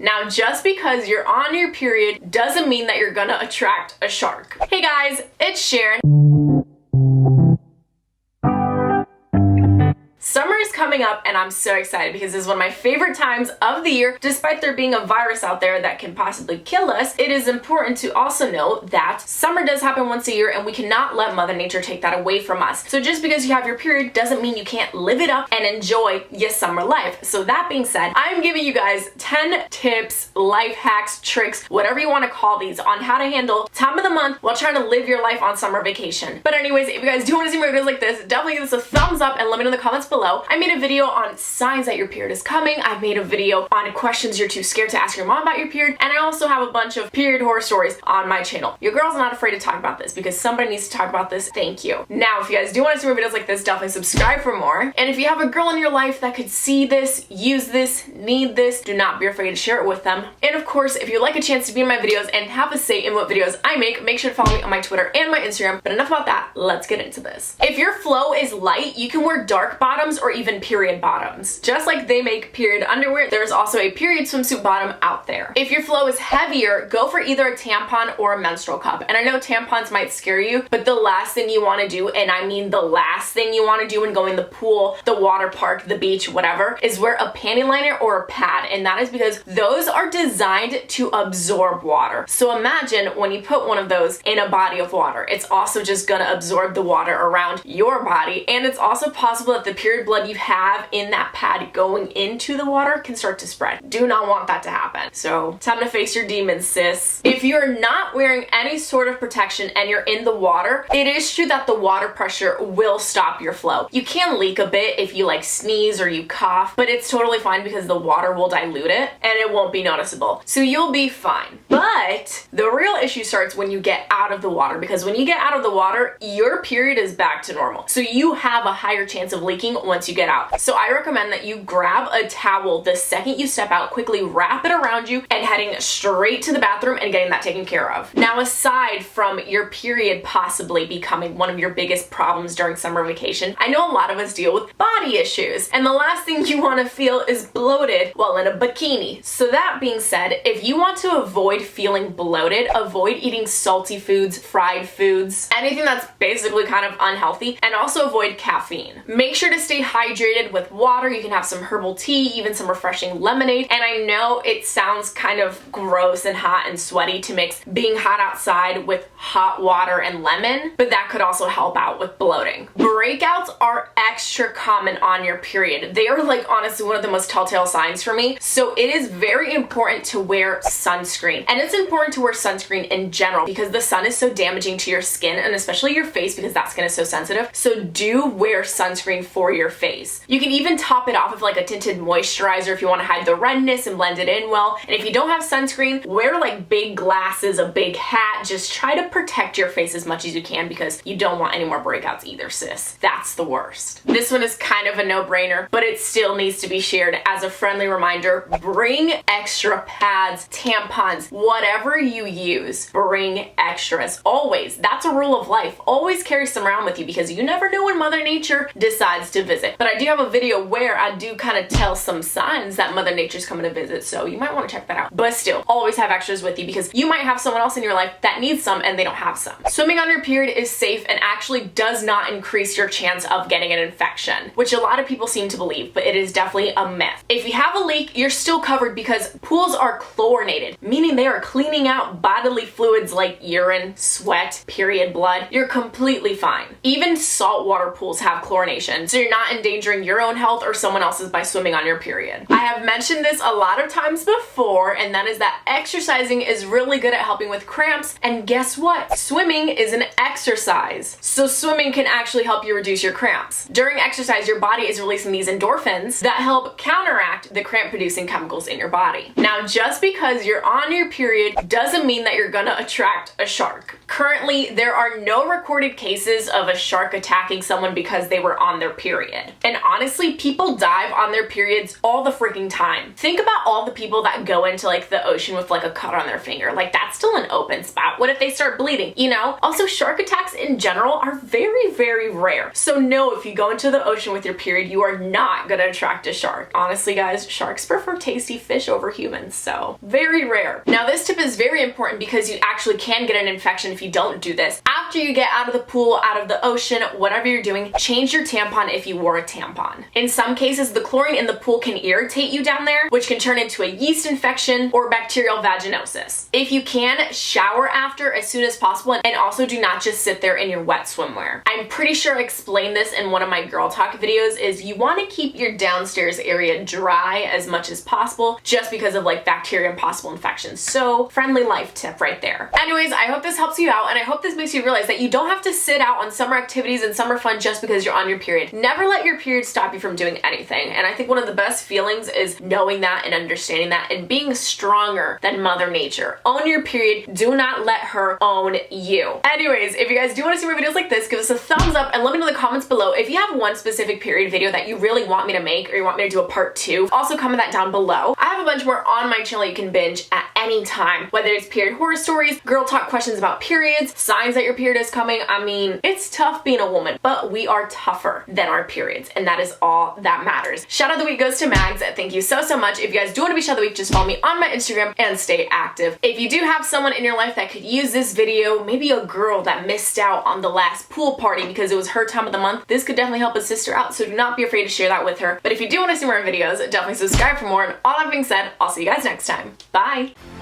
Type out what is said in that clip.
Now, just because you're on your period doesn't mean that you're gonna attract a shark. Hey guys, it's Sharon. Summer is coming up and I'm so excited because this is one of my favorite times of the year. Despite there being a virus out there that can possibly kill us, it is important to also note that summer does happen once a year and we cannot let Mother Nature take that away from us. So just because you have your period doesn't mean you can't live it up and enjoy your summer life. So that being said, I'm giving you guys 10 tips, life hacks, tricks, whatever you want to call these, on how to handle time of the month while trying to live your life on summer vacation. But anyways, if you guys do want to see more videos like this, definitely give this a thumbs up and let me know in the comments below. I made a video on signs that your period is coming. I've made a video on questions you're too scared to ask your mom about your period. And I also have a bunch of period horror stories on my channel. Your girl's not afraid to talk about this because somebody needs to talk about this. Thank you. Now, if you guys do want to see more videos like this, definitely subscribe for more. And if you have a girl in your life that could see this, use this, need this, do not be afraid to share it with them. And of course, if you'd like a chance to be in my videos and have a say in what videos I make sure to follow me on my Twitter and my Instagram. But enough about that, let's get into this. If your flow is light, you can wear dark bottoms or even period bottoms. Just like they make period underwear, there's also a period swimsuit bottom out there. If your flow is heavier, go for either a tampon or a menstrual cup. And I know tampons might scare you, but the last thing you want to do, and I mean the last thing you want to do when going to the pool, the water park, the beach, whatever, is wear a panty liner or a pad. And that is because those are designed to absorb water. So imagine when you put one of those in a body of water, it's also just gonna absorb the water around your body. And it's also possible that the period blood you have in that pad going into the water can start to spread. Do not want that to happen. So time to face your demons, sis. If you're not wearing any sort of protection and you're in the water, it is true that the water pressure will stop your flow. You can leak a bit if you like sneeze or you cough, but it's totally fine because the water will dilute it and it won't be noticeable. So you'll be fine. But the real issue starts when you get out of the water, because when you get out of the water, your period is back to normal. So you have a higher chance of leaking once you get out. So I recommend that you grab a towel the second you step out, quickly wrap it around you, and heading straight to the bathroom and getting that taken care of. Now, aside from your period possibly becoming one of your biggest problems during summer vacation, I know a lot of us deal with body issues, and the last thing you want to feel is bloated while in a bikini. So that being said, if you want to avoid feeling bloated, avoid eating salty foods, fried foods, anything that's basically kind of unhealthy, and also avoid caffeine. Make sure to stay hydrated with water. You can have some herbal tea, even some refreshing lemonade. And I know it sounds kind of gross and hot and sweaty to mix being hot outside with hot water and lemon, but that could also help out with bloating. Breakouts are extra common on your period. They are like honestly one of the most telltale signs for me. So it is very important to wear sunscreen. And it's important to wear sunscreen in general because the sun is so damaging to your skin and especially your face because that skin is so sensitive. So do wear sunscreen for your face. You can even top it off with like a tinted moisturizer if you want to hide the redness and blend it in well. And if you don't have sunscreen, wear like big glasses, a big hat. Just try to protect your face as much as you can because you don't want any more breakouts either, sis. That's the worst. This one is kind of a no-brainer, but it still needs to be shared as a friendly reminder. Bring extra pads, tampons, whatever you use, bring extras. Always. That's a rule of life. Always carry some around with you because you never know when Mother Nature decides to visit. But I do have a video where I do kind of tell some signs that Mother Nature's coming to visit, so you might want to check that out. But still, always have extras with you because you might have someone else in your life that needs some and they don't have some. Swimming on your period is safe and actually does not increase your chance of getting an infection, which a lot of people seem to believe, but it is definitely a myth. If you have a leak, you're still covered because pools are chlorinated, meaning they are cleaning out bodily fluids like urine, sweat, period blood. You're completely fine. Even saltwater pools have chlorination, so you're not endangering your own health or someone else's by swimming on your period. I have mentioned this a lot of times before, and that is that exercising is really good at helping with cramps, and guess what? Swimming is an exercise. So swimming can actually help you reduce your cramps. During exercise, your body is releasing these endorphins that help counteract the cramp-producing chemicals in your body. Now, just because you're on your period doesn't mean that you're gonna attract a shark. Currently, there are no recorded cases of a shark attacking someone because they were on their period. period. And honestly, people dive on their periods all the freaking time. Think about all the people that go into like the ocean with like a cut on their finger. Like that's still an open spot. What if they start bleeding? You know? Also, shark attacks in general are very, very rare. So no, if you go into the ocean with your period, you are not gonna attract a shark. Honestly, guys, sharks prefer tasty fish over humans, so very rare. Now, this tip is very important because you actually can get an infection if you don't do this. After you get out of the pool, out of the ocean, whatever you're doing, change your tampon if you wore a tampon. In some cases, the chlorine in the pool can irritate you down there, which can turn into a yeast infection or bacterial vaginosis. If you can, shower after as soon as possible, and also do not just sit there in your wet swimwear. I'm pretty sure I explained this in one of my girl talk videos, is you want to keep your downstairs area dry as much as possible just because of like bacteria and possible infections. So friendly life tip right there. Anyways, I hope this helps you out, and I hope this makes you realize that you don't have to sit out on summer activities and summer fun just because you're on your period. Never let your period stop you from doing anything. And I think one of the best feelings is knowing that and understanding that and being stronger than Mother Nature. Own your period. Do not let her own you. Anyways, if you guys do want to see more videos like this, give us a thumbs up and let me know in the comments below if you have one specific period video that you really want me to make or you want me to do a part 2. Also comment that down below. I have a bunch more on my channel you can binge at any time, whether it's period horror stories, girl talk questions about periods, signs that your period is coming. I mean, it's tough being a woman, but we are tougher than our periods, and that is all that matters. Shout out of the week goes to Mags. Thank you so much. If you guys do want to be shout out of the week, just follow me on my Instagram and stay active. If you do have someone in your life that could use this video, maybe a girl that missed out on the last pool party because it was her time of the month, this could definitely help a sister out, so do not be afraid to share that with her. But if you do want to see more videos, definitely subscribe for more, and all that being said, I'll see you guys next time. Bye!